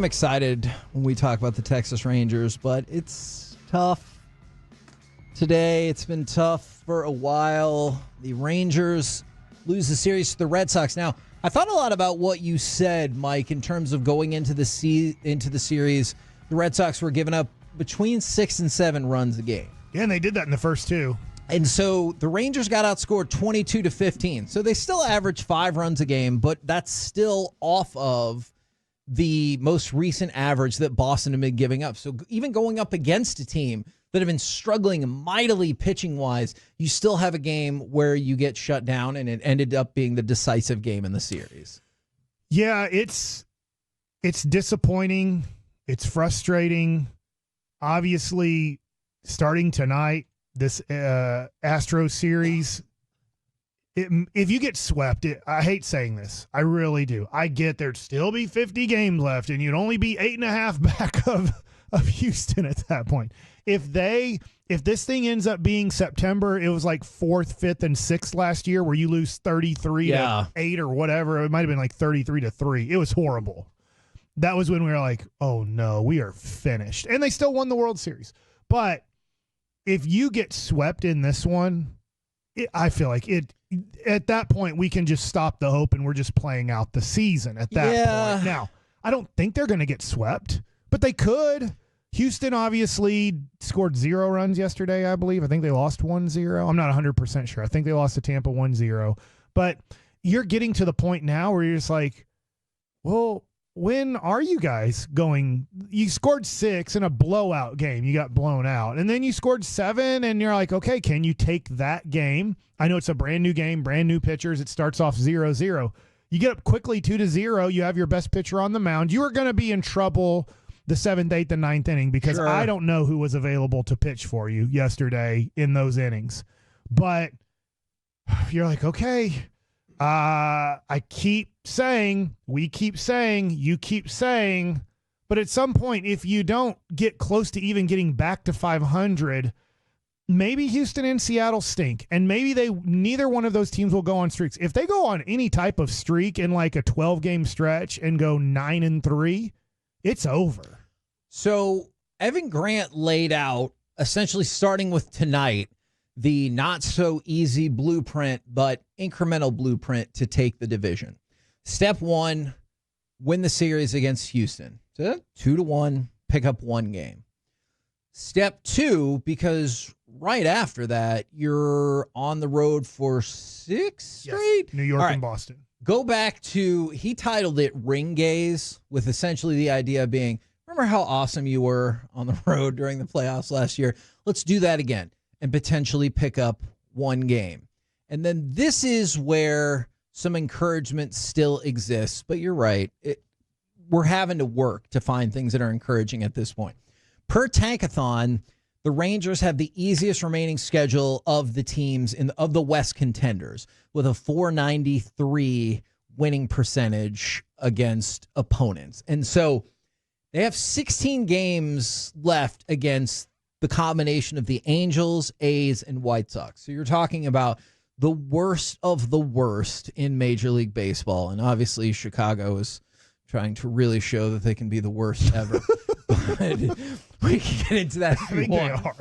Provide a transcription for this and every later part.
I'm excited when we talk about the Texas Rangers, but it's tough today. It's been tough for a while. The Rangers lose the series to the Red Sox. Now, I thought a lot about what you said, Mike, in terms of going into the series. The Red Sox were giving up between 6 and 7 runs a game. Yeah, and they did that in the first two. And so the Rangers got outscored 22-15. So they still average 5 runs a game, but that's still off of the most recent average that Boston had been giving up. So even going up against a team that have been struggling mightily pitching-wise, you still have a game where you get shut down, and it ended up being the decisive game in the series. Yeah, it's disappointing. It's frustrating. Obviously, starting tonight, this Astros series, if you get swept, I hate saying this. I really do. I get there'd still be 50 games left, and you'd only be 8.5 back of Houston at that point. If this thing ends up being September, it was like 4th, 5th, and 6th last year where you lose 33-8 or whatever. It might have been like 33-3. It was horrible. That was when we were like, oh no, we are finished. And they still won the World Series. But if you get swept in this one, I feel like at that point we can just stop the hope and we're just playing out the season at that point. Now, I don't think they're going to get swept, but they could. Houston obviously scored 0 runs yesterday, I believe. I think they lost 1-0. I'm not 100% sure. I think they lost to Tampa 1-0. But you're getting to the point now where you're just like, well, when are you guys going? You scored 6 in a blowout game. You got blown out. And then you scored 7, and you're like, okay, can you take that game? I know it's a brand new game, brand new pitchers. It starts off 0-0. You get up quickly 2-0. You have your best pitcher on the mound. You are going to be in trouble the 7th, 8th, and 9th inning because I don't know who was available to pitch for you yesterday in those innings. But you're like, okay, I keep saying, we keep saying, you keep saying, but at some point, if you don't get close to even getting back to 500, maybe Houston and Seattle stink, and maybe neither one of those teams will go on streaks. If they go on any type of streak in like a 12-game stretch and go 9-3, it's over. So Evan Grant laid out, essentially starting with tonight, the not-so-easy blueprint, but incremental blueprint to take the division. Step 1, win the series against Houston. So 2-1, pick up 1 game. Step 2, because right after that, you're on the road for 6 straight? Yes, New York and Boston. Go back to, he titled it Ring Gaze, with essentially the idea being, remember how awesome you were on the road during the playoffs last year? Let's do that again and potentially pick up 1 game. And then this is where some encouragement still exists, but you're right. We're having to work to find things that are encouraging at this point. Per Tankathon, the Rangers have the easiest remaining schedule of the teams of the West contenders, with a .493 winning percentage against opponents. And so they have 16 games left against the combination of the Angels, A's, and White Sox. So you're talking about the worst of the worst in Major League Baseball. And obviously Chicago is trying to really show that they can be the worst ever. But we can get into that if we want. They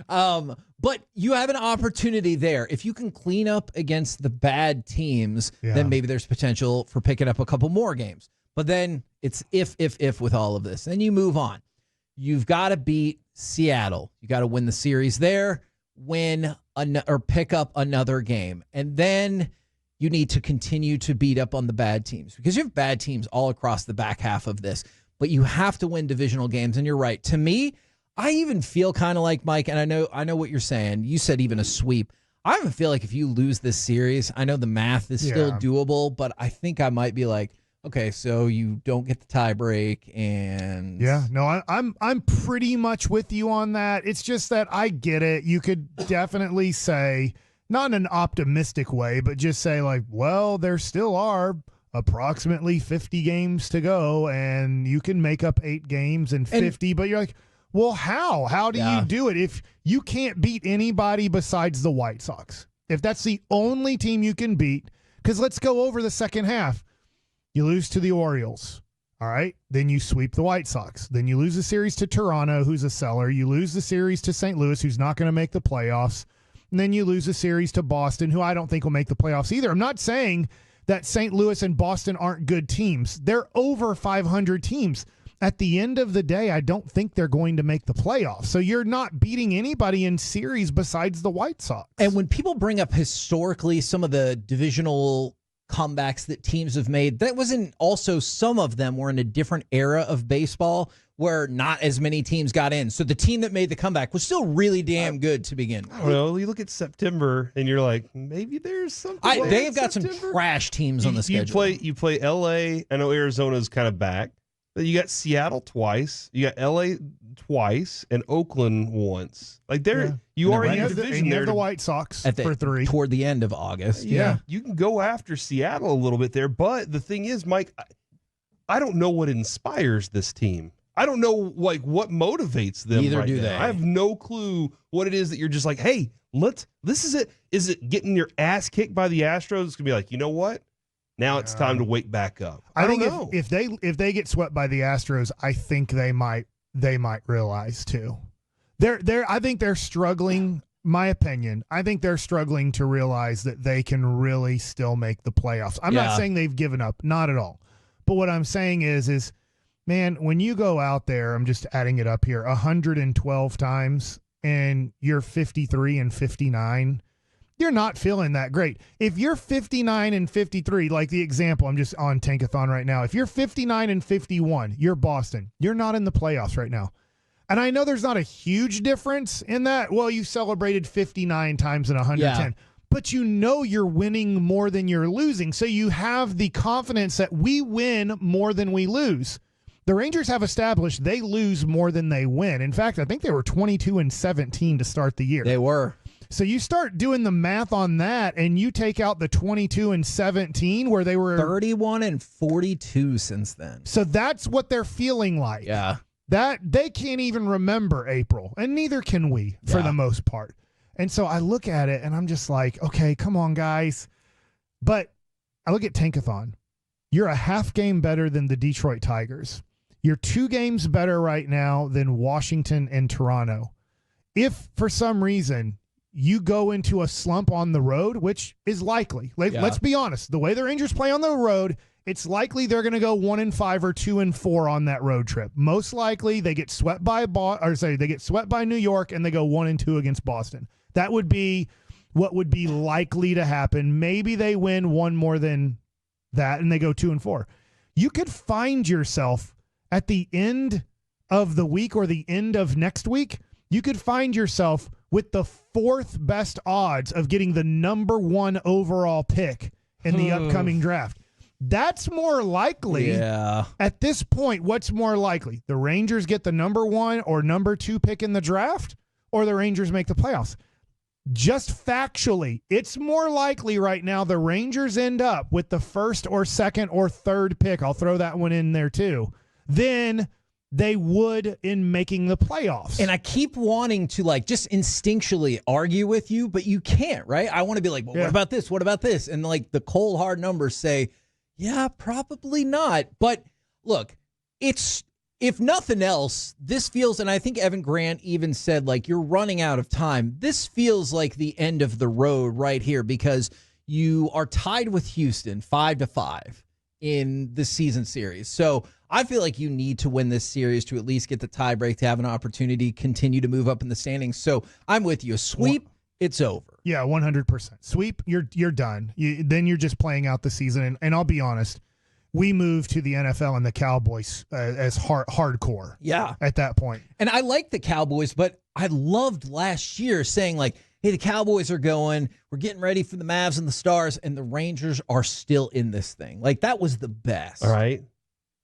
are. But you have an opportunity there. If you can clean up against the bad teams, then maybe there's potential for picking up a couple more games. But then it's if with all of this. Then you move on. You've got to beat Seattle. You got to win the series there, or pick up another game. And then you need to continue to beat up on the bad teams, because you have bad teams all across the back half of this. But you have to win divisional games, and you're right. To me, I even feel kind of like, Mike, and I know what you're saying. You said even a sweep. I even feel like if you lose this series, I know the math is still doable, but I think I might be like, okay, so you don't get the tie break, and I'm pretty much with you on that. It's just that I get it. You could definitely say, not in an optimistic way, but just say like, well, there still are approximately 50 games to go, and you can make up 8 games in 50. But you're like, well, how? How do you do it if you can't beat anybody besides the White Sox? If that's the only team you can beat, because let's go over the second half. You lose to the Orioles. All right. Then you sweep the White Sox. Then you lose the series to Toronto, who's a seller. You lose the series to St. Louis, who's not going to make the playoffs. And then you lose a series to Boston, who I don't think will make the playoffs either. I'm not saying that St. Louis and Boston aren't good teams. They're over 500 teams. At the end of the day, I don't think they're going to make the playoffs. So you're not beating anybody in series besides the White Sox. And when people bring up historically some of the divisional comebacks that teams have made, that wasn't also some of them were in a different era of baseball where not as many teams got in. So the team that made the comeback was still really damn good to begin with. Well, you look at September and you're like, maybe there's something. They have got some trash teams on the schedule. You play LA. I know Arizona's kind of back. But you got Seattle twice. You got LA twice and Oakland once. Like you are in your division there. The White Sox for 3 toward the end of August. Yeah, you can go after Seattle a little bit there. But the thing is, Mike, I don't know what inspires this team. I don't know what motivates them. Neither do now. they. I have no clue what it is that you're just like, hey, this is it. Is it getting your ass kicked by the Astros? It's gonna be like, you know what? Now it's time to wake back up. I think if they get swept by the Astros, I think they might realize too. I think they're struggling. My opinion, I think they're struggling to realize that they can really still make the playoffs. I'm not saying they've given up, not at all. But what I'm saying is, man, when you go out there, I'm just adding it up here, 112 times, and you're 53 and 59. You're not feeling that great. If you're 59 and 53, like the example, I'm just on Tankathon right now. If you're 59 and 51, you're Boston. You're not in the playoffs right now. And I know there's not a huge difference in that. Well, you celebrated 59 times in 110. But you know you're winning more than you're losing. So you have the confidence that we win more than we lose. The Rangers have established they lose more than they win. In fact, I think they were 22 and 17 to start the year. They were. So you start doing the math on that, and you take out the 22 and 17 where they were 31 and 42 since then. So that's what they're feeling like. Yeah. That they can't even remember April, and neither can we for the most part. And so I look at it, and I'm just like, okay, come on, guys. But I look at Tankathon. You're a half game better than the Detroit Tigers. You're 2 games better right now than Washington and Toronto. If for some reason you go into a slump on the road, which is likely. Let's be honest. The way the Rangers play on the road, it's likely they're going to go 1-5 or 2-4 on that road trip. Most likely they get swept by New York and they go 1-2 against Boston. That would be what would be likely to happen. Maybe they win one more than that and they go 2-4. You could find yourself at the end of the week or the end of next week, you could find yourself with the 4th best odds of getting the number 1 overall pick in the upcoming draft. That's more likely. Yeah. At this point, what's more likely? The Rangers get the number 1 or number 2 pick in the draft, or the Rangers make the playoffs? Just factually, it's more likely right now the Rangers end up with the 1st or 2nd or 3rd pick. I'll throw that one in there too. Then they would in making the playoffs. And I keep wanting to just instinctually argue with you, but you can't, right? I want to be like, well, what about this? What about this? And the cold hard numbers say, yeah, probably not. But look, it's, if nothing else, this feels, and I think Evan Grant even said, you're running out of time. This feels like the end of the road right here because you are tied with Houston 5-5 in the season series. So I feel like you need to win this series to at least get the tiebreak to have an opportunity to continue to move up in the standings. So I'm with you. A sweep, it's over. Yeah, 100%. Sweep, you're done. Then you're just playing out the season. And I'll be honest, we moved to the NFL and the Cowboys as hardcore. Yeah. At that point. And I like the Cowboys, but I loved last year saying hey, the Cowboys are going, we're getting ready for the Mavs and the Stars, and the Rangers are still in this thing. That was the best. All right.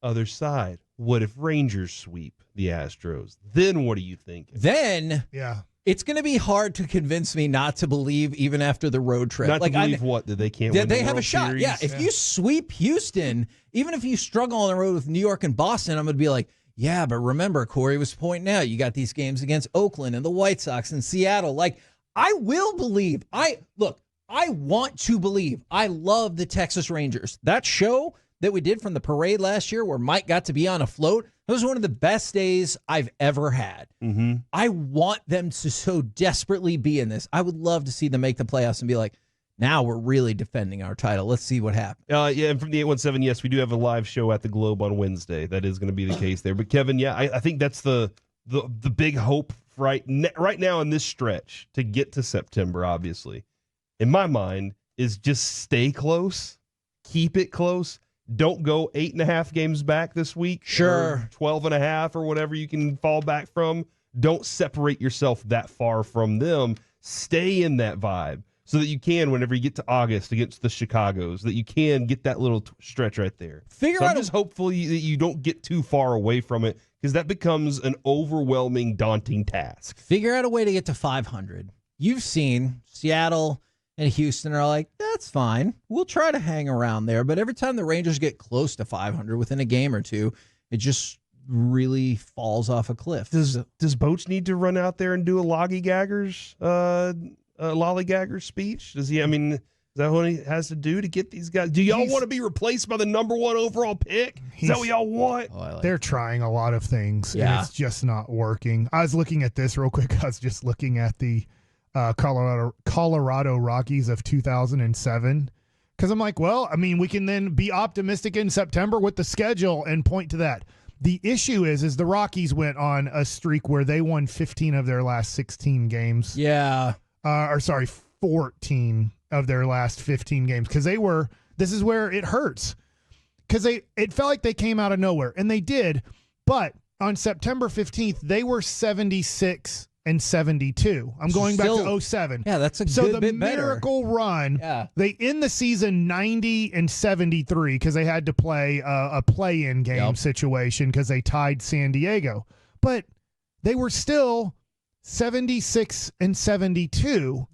Other side. What if Rangers sweep the Astros? Then what do you think? Then it's going to be hard to convince me not to believe even after the road trip. Not to believe what? That they can't win they the have World a shot. Series? Yeah, if you sweep Houston, even if you struggle on the road with New York and Boston, I'm going to be like, yeah, but remember, Corey was pointing out, you got these games against Oakland and the White Sox and Seattle. I will believe. I want to believe. I love the Texas Rangers. That show, that we did from the parade last year where Mike got to be on a float, that was one of the best days I've ever had. Mm-hmm. I want them to so desperately be in this. I would love to see them make the playoffs and be like, now we're really defending our title. Let's see what happens. Yeah, and from the 817, yes, we do have a live show at the Globe on Wednesday. That is going to be the case there. But Kevin, yeah, I think that's the big hope right now in this stretch to get to September, obviously. In my mind, is just stay close, keep it close. Don't go 8.5 games back this week. Sure. Or 12.5 or whatever you can fall back from. Don't separate yourself that far from them. Stay in that vibe so that you can, whenever you get to August against the Chicagos, that you can get that little stretch right there. I'm just hopeful that you don't get too far away from it, because that becomes an overwhelming, daunting task. Figure out a way to get to 500. You've seen Seattle and Houston are like, that's fine. We'll try to hang around there. But every time the Rangers get close to 500 within a game or two, it just really falls off a cliff. Does Boach need to run out there and do a lollygagger's speech? Does he? I mean, is that what he has to do to get these guys? Do y'all want to be replaced by the number 1 overall pick? Is that what y'all want? They're trying a lot of things, and it's just not working. I was looking at this real quick. I was just looking at the Colorado Rockies of 2007, because I'm like, well, I mean, we can then be optimistic in September with the schedule and point to that. The issue is the Rockies went on a streak where they won 15 of their last 16 games. Yeah. 14 of their last 15 games, because this is where it hurts, because it felt like they came out of nowhere, and they did, but on September 15th, they were 76 and 72. I'm going back to 07. Yeah, that's a good bit better. Miracle run. Yeah. They end the season 90 and 73 because they had to play a play-in game situation because they tied San Diego. But they were still 76 and 72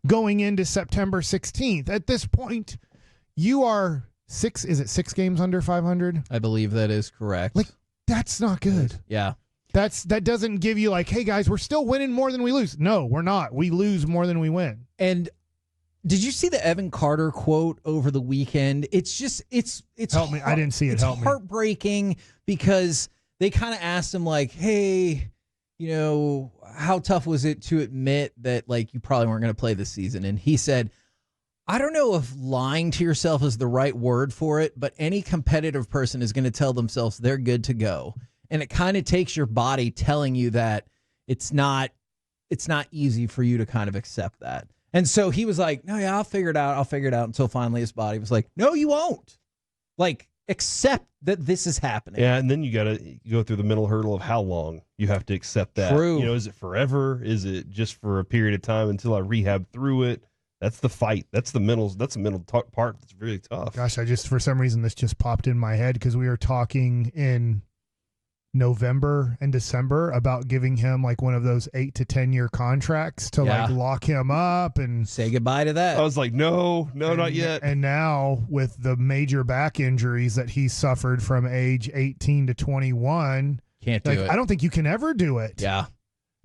going into September 16th. At this point, you are 6 games under 500? I believe that is correct. Like, that's not good. Yeah. That doesn't give you like, hey guys, we're still winning more than we lose. No, we're not. We lose more than we win. And did you see the Evan Carter quote over the weekend? It's just it's help me. I didn't see it. Help me. It's heartbreaking because they kind of asked him like, hey, you know, how tough was it to admit that like you probably weren't going to play this season? And he said, I don't know if lying to yourself is the right word for it, but any competitive person is going to tell themselves they're good to go. And it kind of takes your body telling you that it's not easy for you to kind of accept that. And so he was like, no, yeah, I'll figure it out. Until finally his body was like, no, you won't. Like, accept that this is happening. Yeah, and then you got to go through the mental hurdle of how long you have to accept that. True. You know, is it forever? Is it just for a period of time until I rehab through it? That's the fight. That's the mental part that's really tough. Gosh, for some reason, this just popped in my head because we were talking in November and December about giving him like one of those 8 to 10 year contracts to like lock him up and say goodbye to that. I was like, no, not yet. And now with the major back injuries that he suffered from age 18 to 21, can't do it. I don't think you can ever do it. Yeah.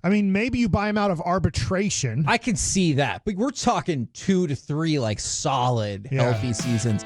I mean, maybe you buy him out of arbitration. I can see that, but we're talking 2 to 3 like solid healthy seasons.